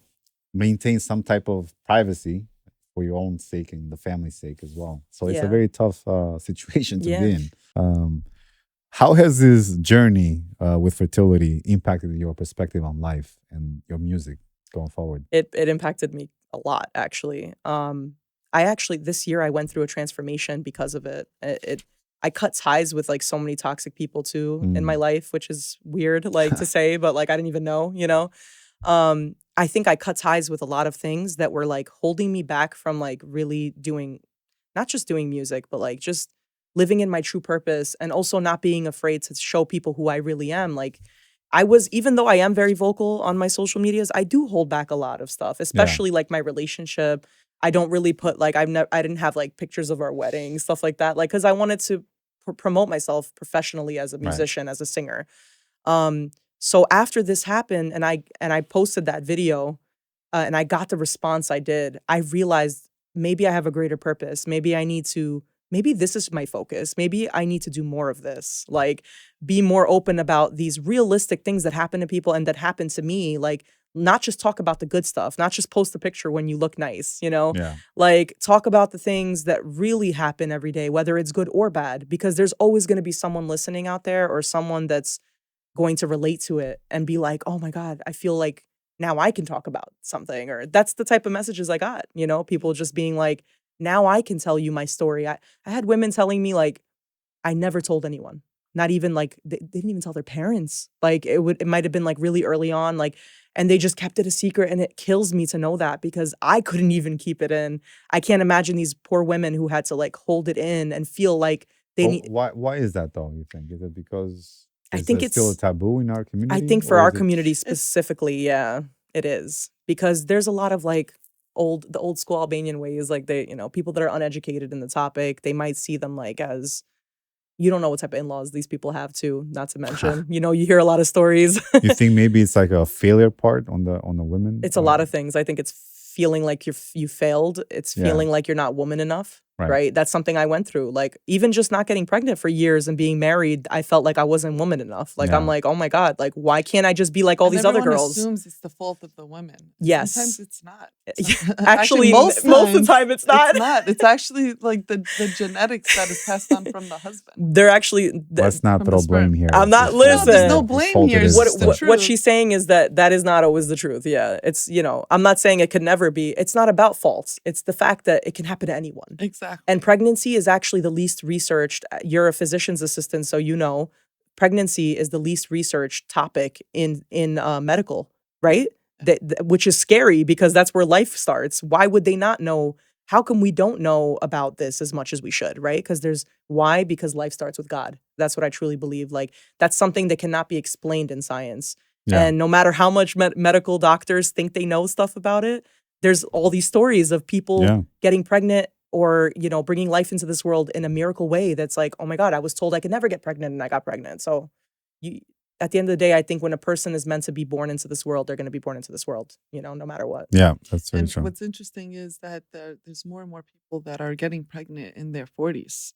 maintain some type of privacy for your own sake and the family's sake as well. So it's a very tough situation to be in. How has this journey with fertility impacted your perspective on life and your music going forward? It impacted me a lot, actually. This year I went through a transformation because of it. I cut ties with like so many toxic people too in my life, which is weird like to say, but like I didn't even know, you know. I think I cut ties with a lot of things that were like holding me back from like really doing, not just doing music, but like just living in my true purpose, and also not being afraid to show people who I really am. Like even though I am very vocal on my social medias, I do hold back a lot of stuff, especially like my relationship. I don't really put like, I didn't have like pictures of our wedding, stuff like that. Like, cause I wanted to promote myself professionally as a musician, as a singer. So after this happened and I posted that video and I got the response I did, I realized maybe I have a greater purpose. Maybe this is my focus. Maybe I need to do more of this. Like, be more open about these realistic things that happen to people and that happen to me. Like, not just talk about the good stuff, not just post a picture when you look nice, you know? Yeah. Like, talk about the things that really happen every day, whether it's good or bad, because there's always going to be someone listening out there or someone that's going to relate to it and be like, oh my God, I feel like now I can talk about something. Or that's the type of messages I got, you know, people just being like, now I can tell you my story. I had women telling me like, I never told anyone, not even like, they didn't even tell their parents. Like it might've been like really early on, like, and they just kept it a secret. And it kills me to know that because I couldn't even keep it in. I can't imagine these poor women who had to like hold it in and feel like they need. Why is that though, you think? Is it because I think it's still a taboo in our community? I think for our community specifically, yeah, it is. Because there's a lot of like the old school Albanian ways, like they, you know, people that are uneducated in the topic, they might see them like as, you don't know what type of in-laws these people have too, not to mention, you know, you hear a lot of stories. You think maybe it's like a failure part on the women? It's a lot of things. I think it's feeling like you failed. It's feeling like you're not woman enough. Right. That's something I went through. Like, even just not getting pregnant for years and being married, I felt like I wasn't woman enough. Like, I'm like, oh my God, like, why can't I just be like all these other girls? Everyone assumes it's the fault of the women. Yes. Sometimes it's not. Actually, most of the time it's not. It's not. It's actually like the genetics that is passed on from the husband. They're actually... Let's not throw blame here. I'm not, listen. No, there's no blame here. What she's saying is that is not always the truth. Yeah. It's, you know, I'm not saying it could never be. It's not about faults. It's the fact that it can happen to anyone. Exactly. And pregnancy is actually the least researched. You're a physician's assistant, so you know pregnancy is the least researched topic in medical, right? Which is scary because that's where life starts. Why would they not know? How come we don't know about this as much as we should, right? Because life starts with God. That's what I truly believe. Like, that's something that cannot be explained in science. Yeah. And no matter how much medical doctors think they know stuff about it, there's all these stories of people getting pregnant or, you know, bringing life into this world in a miracle way that's like, oh my God, I was told I could never get pregnant and I got pregnant. So at the end of the day, I think when a person is meant to be born into this world, they're going to be born into this world, no matter what. Yeah, that's very And true. what's interesting is that there's more and more people that are getting pregnant in their 40s,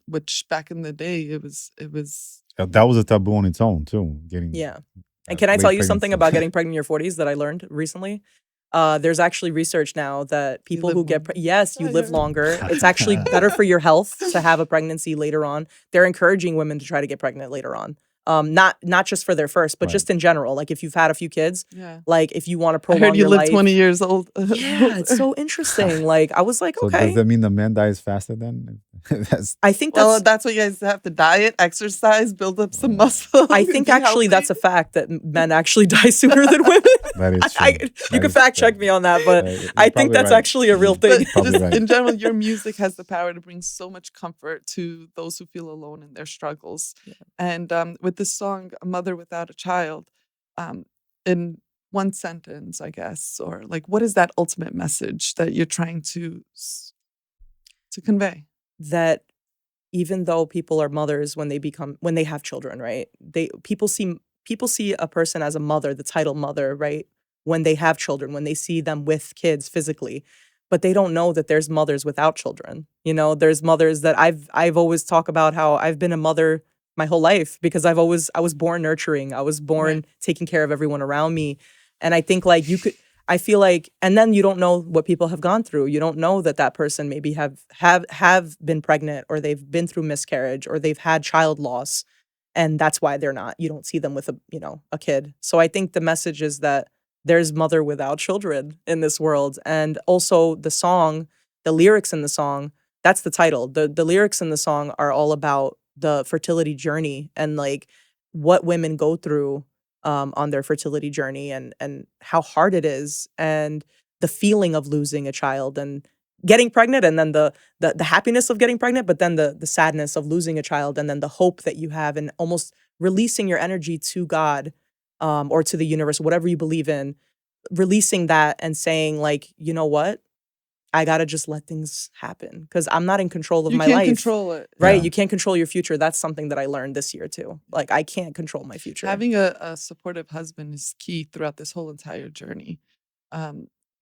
which back in the day, it was. Yeah, that was a taboo on its own too. Getting And can I tell you something pregnancy. about getting pregnant in your 40s that I learned recently? There's actually research now that people who get yes, you live longer. It's actually better for your health to have a pregnancy later on. They're encouraging women to try to get pregnant later on. Not just for their first, but just in general. Like if you've had a few kids, like if you want to I prolong heard you your live life. 20 years old. Yeah, it's so interesting. Like I was like, So okay. does that mean the man dies faster then? I think Well, that's what you guys have to diet, exercise, build up some muscle. I think actually that's a fact that men actually die sooner than women. That is true. You can fact check me on that, but I think that's actually a real thing. But just in general, your music has the power to bring so much comfort to those who feel alone in their struggles. Yeah. And with this song, "A Mother Without a Child," in one sentence, I guess, or like, what is that ultimate message that you're trying to convey? That even though people are mothers when they have children, right? People see a person as a mother, the title mother, right? When they have children, when they see them with kids physically, but they don't know that there's mothers without children. There's mothers that I've always talked about how I've been a mother my whole life because I was born nurturing. I was born taking care of everyone around me. And I think like I feel like, and then you don't know what people have gone through. You don't know that person maybe have been pregnant, or they've been through miscarriage, or they've had child loss. And that's why you don't see them with a kid. So I think the message is that there's mother without children in this world. And also the lyrics in the song, that's the title. The lyrics in the song are all about the fertility journey and like what women go through on their fertility journey and how hard it is, and the feeling of losing a child and getting pregnant, and then the happiness of getting pregnant, but then the sadness of losing a child, and then the hope that you have, and almost releasing your energy to God or to the universe, whatever you believe in, releasing that and saying like, you know what? I got to just let things happen because I'm not in control of my life. You can't control it. Right? Yeah. You can't control your future. That's something that I learned this year too. Like I can't control my future. Having a supportive husband is key throughout this whole entire journey,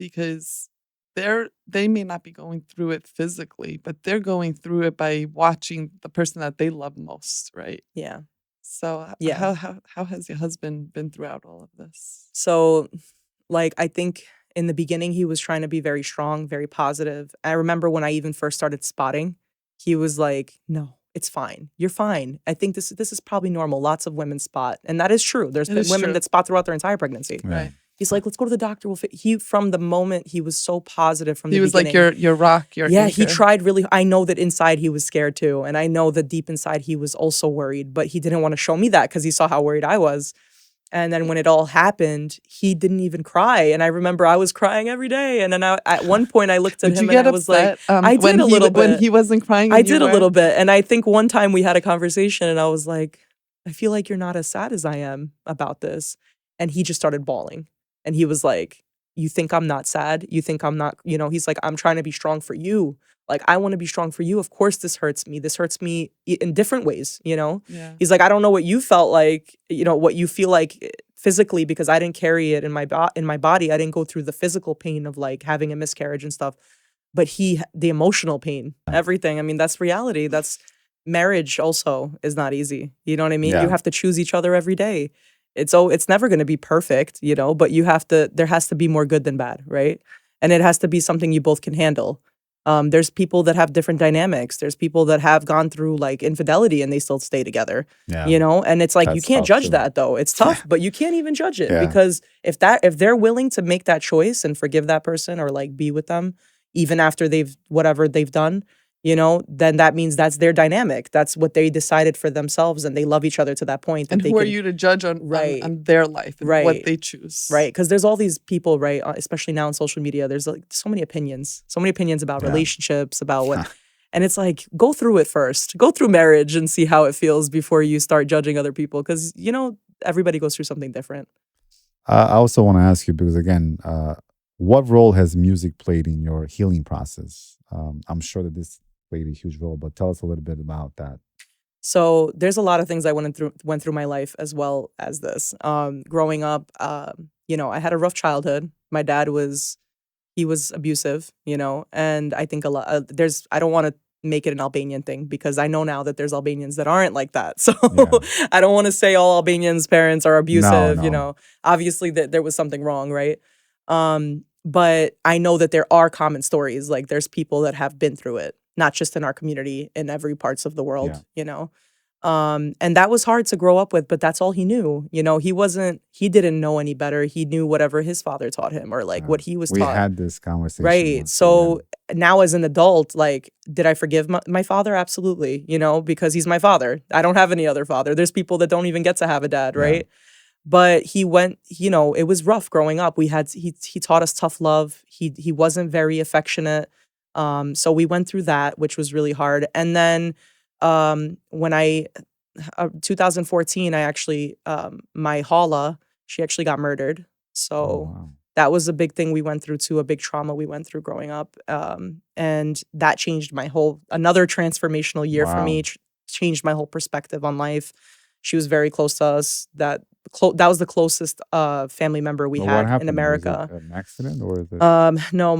because they may not be going through it physically, but they're going through it by watching the person that they love most, right? Yeah. So yeah. How has your husband been throughout all of this? So like I think in the beginning, he was trying to be very strong, very positive. I remember when I even first started spotting, he was like, no, it's fine. You're fine. I think this is probably normal. Lots of women spot. And that is true. There's women that spot throughout their entire pregnancy. Right. He's like, let's go to the doctor. From the moment he was so positive from the beginning. He was like your rock, your anchor. He tried really. I know that inside he was scared too. And I know that deep inside he was also worried, but he didn't want to show me that because he saw how worried I was. And then when it all happened, he didn't even cry. And I remember I was crying every day. And then at one point I looked at him and I was like, I did a little bit. When he wasn't crying? I did a little bit. And I think one time we had a conversation and I was like, I feel like you're not as sad as I am about this. And he just started bawling. And he was like, you think I'm not sad? You think I'm not, he's like, I'm trying to be strong for you. Like, I want to be strong for you. Of course, this hurts me. This hurts me in different ways, Yeah. He's like, I don't know what you felt like, what you feel like physically, because I didn't carry it in my body. I didn't go through the physical pain of like having a miscarriage and stuff. But the emotional pain, everything. I mean, that's reality. That's marriage also is not easy. You know what I mean? Yeah. You have to choose each other every day. It's never going to be perfect, but there has to be more good than bad, right? And it has to be something you both can handle. There's people that have different dynamics. There's people that have gone through like infidelity and they still stay together, and it's like, you can't judge that though. It's tough, but you can't even judge it because if they're willing to make that choice and forgive that person or like be with them, even after whatever they've done, then that means that's their dynamic. That's what they decided for themselves, and they love each other to that point. And who are you to judge on their life and what they choose? Right, because there's all these people, right, especially now on social media, there's like so many opinions about relationships, about what, and it's like, go through it first. Go through marriage and see how it feels before you start judging other people, because, everybody goes through something different. I also want to ask you, because again, what role has music played in your healing process? I'm sure that this played a huge role, but tell us a little bit about that. So there's a lot of things I went through my life as well as this. Growing up, I had a rough childhood. My dad he was abusive, and I think a lot I don't want to make it an Albanian thing because I know now that there's Albanians that aren't like that. So I don't want to say all Albanians' parents are abusive, No. Obviously that there was something wrong, right? But I know that there are common stories. Like there's people that have been through it, not just in our community, in every parts of the world, and that was hard to grow up with, but that's all he knew. He didn't know any better. He knew whatever his father taught him or like what he was We taught. had this conversation. Right. once, So now as an adult, like, did I forgive my father? Absolutely. Because he's my father. I don't have any other father. There's people that don't even get to have a dad, right? But he went, it was rough growing up. He taught us tough love. He wasn't very affectionate. So we went through that, which was really hard. And then when 2014, I actually, my hala, she actually got murdered. So that was a big thing we went through too, a big trauma we went through growing up. And that changed another transformational year for me, changed my whole perspective on life. She was very close to us. That was the closest family member we had in America. Was it an accident or is it? No,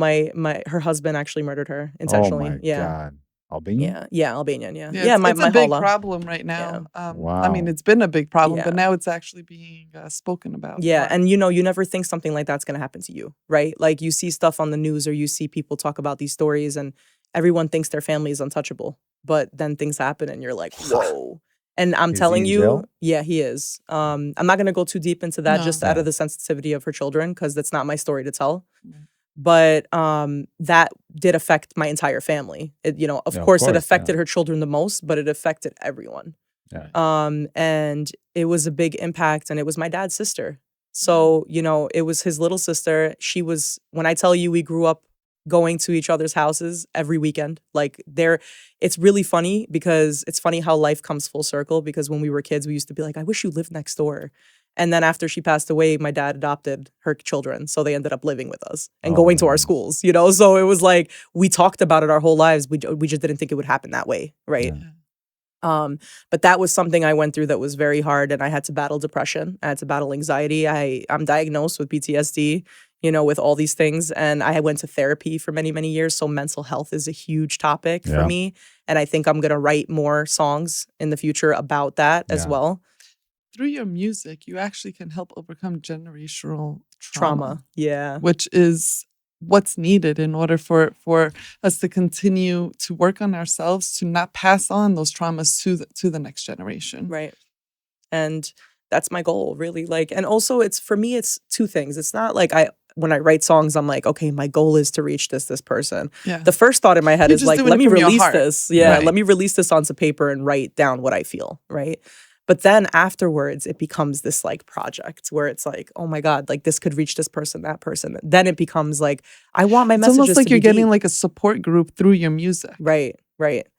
her husband actually murdered her intentionally. Oh my God. Albanian? Yeah, Albanian, yeah. It's a big problem right now. I mean, it's been a big problem, but now it's actually being spoken about. Yeah, more. and you never think something like that's going to happen to you, right? Like you see stuff on the news or you see people talk about these stories and everyone thinks their family is untouchable, but then things happen and you're like, whoa. And I'm telling you, yeah, he is. I'm not going to go too deep into that out of the sensitivity of her children because that's not my story to tell. But that did affect my entire family. Of course, it affected her children the most, but it affected everyone. And it was a big impact, and it was my dad's sister. So, it was his little sister. When I tell you we grew up going to each other's houses every weekend. Like it's really funny because it's funny how life comes full circle because when we were kids, we used to be like, I wish you lived next door. And then after she passed away, my dad adopted her children. So they ended up living with us and going to our schools, So it was like, we talked about it our whole lives. We just didn't think it would happen that way, right? But that was something I went through that was very hard. And I had to battle depression. I had to battle anxiety. I'm diagnosed with PTSD, with all these things. And I went to therapy for many, many years. So mental health is a huge topic for me. And I think I'm going to write more songs in the future about that as well. Through your music, you actually can help overcome generational trauma. Yeah. Which is what's needed in order for us to continue to work on ourselves, to not pass on those traumas to the next generation. Right. And that's my goal, really. And also for me, it's two things. It's not like when I write songs, I'm like, okay, my goal is to reach this person. Yeah. The first thought in my head is like, let me release this. Yeah. Right. Let me release this onto paper and write down what I feel. Right. But then afterwards, it becomes this project where it's like, oh my God, this could reach this person, that person. Then it becomes like, I want my messages to be It's almost like you're getting deep. A support group through your music. Right.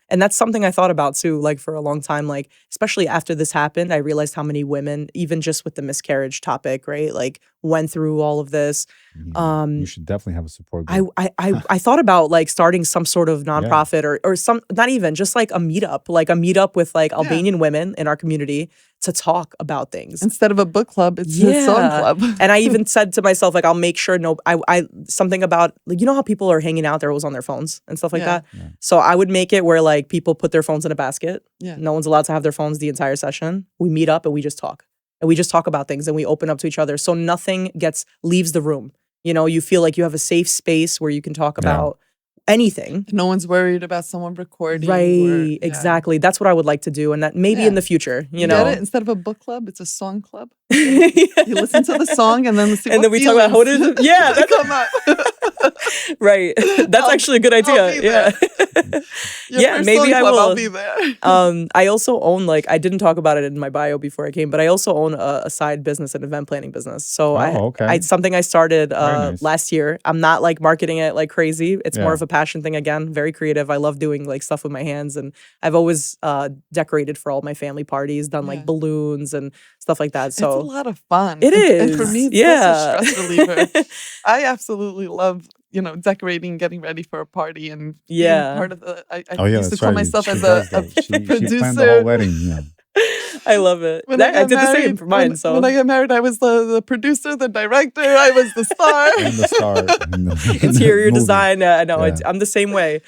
And that's something I thought about too, for a long time, especially after this happened, I realized how many women, even just with the miscarriage topic, right, went through all of this. You should definitely have a support group. I thought about starting some sort of nonprofit or some, not even just a meetup with Albanian women in our community to talk about things. Instead of a book club, it's a song club. And I even said to myself, I'll make sure something about, how people are hanging out, they're always on their phones and stuff like that. Yeah. So I would make it where people put their phones in a basket. Yeah. No one's allowed to have their phones the entire session. We meet up and we just talk. And we just talk about things and we open up to each other. So nothing leaves the room. You feel like you have a safe space where you can talk about anything. No one's worried about someone recording. Right, exactly. That's what I would like to do. And that maybe in the future, you know. Get it? Instead of a book club, it's a song club. You listen to the song and then we talk about how it is. Yeah, that's come up. Right. That's actually a good idea. Yeah, maybe I will. I'll be there. I also own I didn't talk about it in my bio before I came, but I also own a side business, an event planning business. So something I started last year. I'm not marketing it like crazy. It's more of a passion thing again. Very creative. I love doing stuff with my hands, and I've always decorated for all my family parties, done balloons and stuff like that. So it's a lot of fun. It is. And for me, it's also a stress reliever. I absolutely love decorating, getting ready for a party, and Yeah. being part of the. I Oh yeah, used to that's call right. myself She as does a that. She planned the producer. whole wedding. Yeah. I love it. When I got did the same married- for mine. When, So when I got married, I was the producer, the director. I was the star. And the star. in the interior movie. design. No, Yeah. I'm the same way.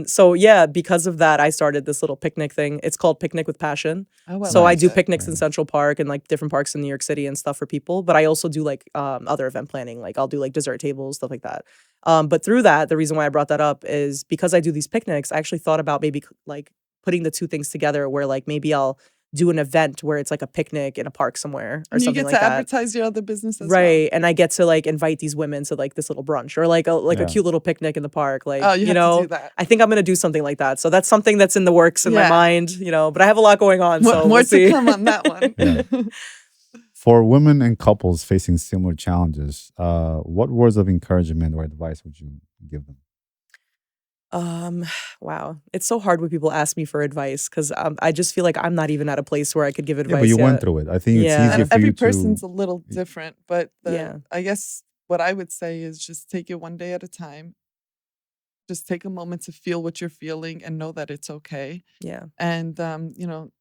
So yeah, because of that, I started this little picnic thing. It's called Picnic with Passion. Oh, So I like do it. picnics in Right. Central Park and like different parks in New York City and stuff for people. But I also do like other event planning. Like I'll do like dessert tables, stuff like that. But through that, the reason why I brought that up is because I do these picnics, I actually thought about maybe like putting the two things together where like maybe I'll do an event where it's like a picnic in a park somewhere or And you something get like to that. advertise your other business as Right. And I get to like invite these women to like this little brunch or like a Yeah. cute little picnic in the park. Like, well. Oh, you have know, to do that. I think I'm gonna do something like that. So that's something that's in the works in my Yeah. mind, but I have a lot going on. So More we'll to see. come on that one. Yeah. For women and couples facing similar challenges, what words of encouragement or advice would you give them? Wow. It's so hard when people ask me for advice because I just feel like I'm not even at a place where I could give advice. Yeah, but you yet. went through it. I think it's Yeah. easier And for every you person's to. a little different, but Yeah. I guess what I would say is just take it one day at a time. Just take a moment to feel what you're feeling and know that it's okay. Yeah. And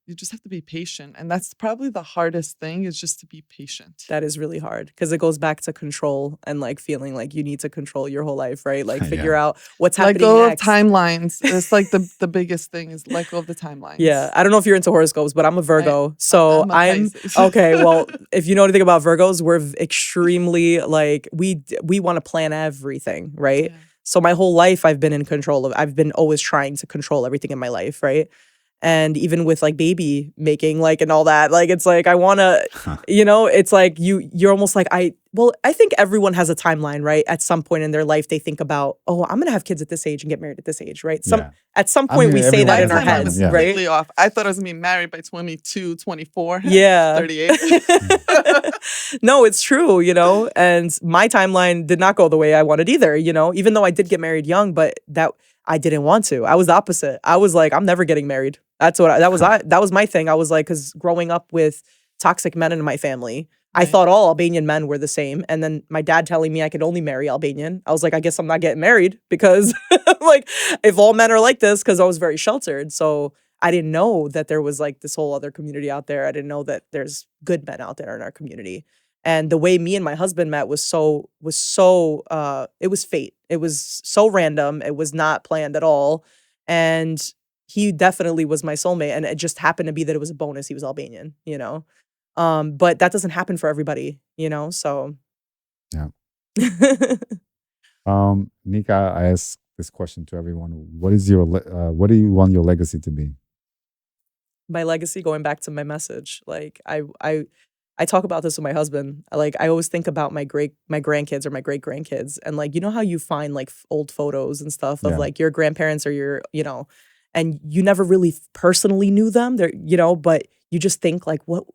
you just have to be patient. And that's probably the hardest thing, is just to be patient. That is really hard because it goes back to control and like feeling like you need to control your whole life, right? Like figure Yeah. out what's Let happening go next. of timelines. It's like the biggest thing is let go of the timelines. Yeah, I don't know if you're into horoscopes, but I'm a Virgo. So I'm a I'm Pisces. okay. Well, if you know anything about Virgos, we're extremely like we want to plan everything, right? Yeah. So my whole life I've been in control of. I've been always trying to control everything in my life, right? And even with like baby making, like, and all that, like, it's like I want to, it's like you're almost like I think everyone has a timeline, right? At some point in their life, they think about, oh, I'm gonna have kids at this age and get married at this age, right? Yeah. At some point we say everyone that has in a our timeline, heads, yeah. right? Completely off. I thought I was going to be married by 22, 24. Yeah. 38. No, it's true, and my timeline did not go the way I wanted either, even though I did get married young, but that I didn't want to. I was the opposite. I was like, I'm never getting married. That was my thing. I was like, because growing up with toxic men in my family, I Right. thought all Albanian men were the same. And then my dad telling me I could only marry Albanian. I was like, I guess I'm not getting married because like if all men are like this, because I was very sheltered. So I didn't know that there was like this whole other community out there. I didn't know that there's good men out there in our community. And the way me and my husband met was it was fate. It was so random. It was not planned at all. And he definitely was my soulmate. And it just happened to be that it was a bonus. He was Albanian, but that doesn't happen for everybody, so. Yeah. Nika, I ask this question to everyone. What do you want your legacy to be? My legacy, going back to my message, like I talk about this with my husband. Like I always think about my grandkids or my great grandkids, and like how you find like old photos and stuff of Yeah. like your grandparents or your and you never really personally knew them. They're but you just think like what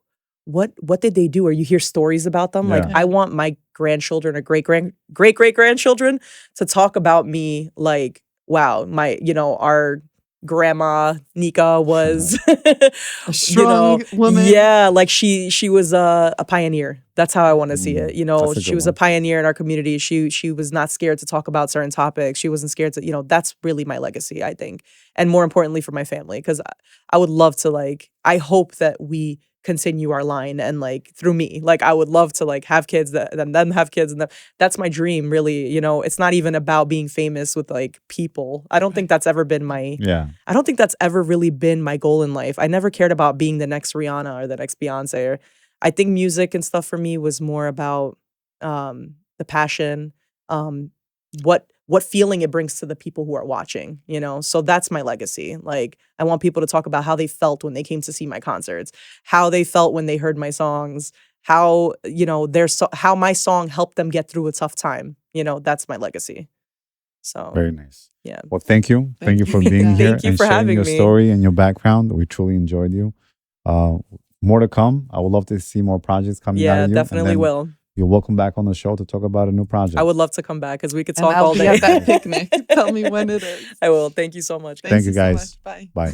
did they do? Or you hear stories about them. Like Yeah. I want my grandchildren or great grandchildren to talk about me like, wow, my our grandma Nika was A strong woman. yeah, like she was a pioneer. That's how I want to see it. That's a She good was a one. pioneer in our community. She was not scared to talk about certain topics. She wasn't scared to, that's really my legacy, I think. And more importantly for my family, because I would love to I hope that we continue our line and through me, I would love to have kids and them have kids, and that's my dream, really. It's not even about being famous with people. I don't think that's ever been I don't think that's ever really been my goal in life. I never cared about being the next Rihanna or the next Beyonce. I think music and stuff for me was more about the passion, what feeling it brings to the people who are watching, So that's my legacy. I want people to talk about how they felt when they came to see my concerts, how they felt when they heard my songs, how, how my song helped them get through a tough time. That's my legacy. So Very nice. yeah. Well, thank you. Thank you for Nika. being here Thank you and for sharing having your me. story and your background. We truly enjoyed you. More to come. I would love to see more projects coming out Yeah, of you. definitely And then will. You're welcome back on the show to talk about a new project. I would love to come back because we could And talk I'll all be day. at that picnic. Tell me when it is. I will. Thank you so much. Thank you, so guys. much. Bye. Bye.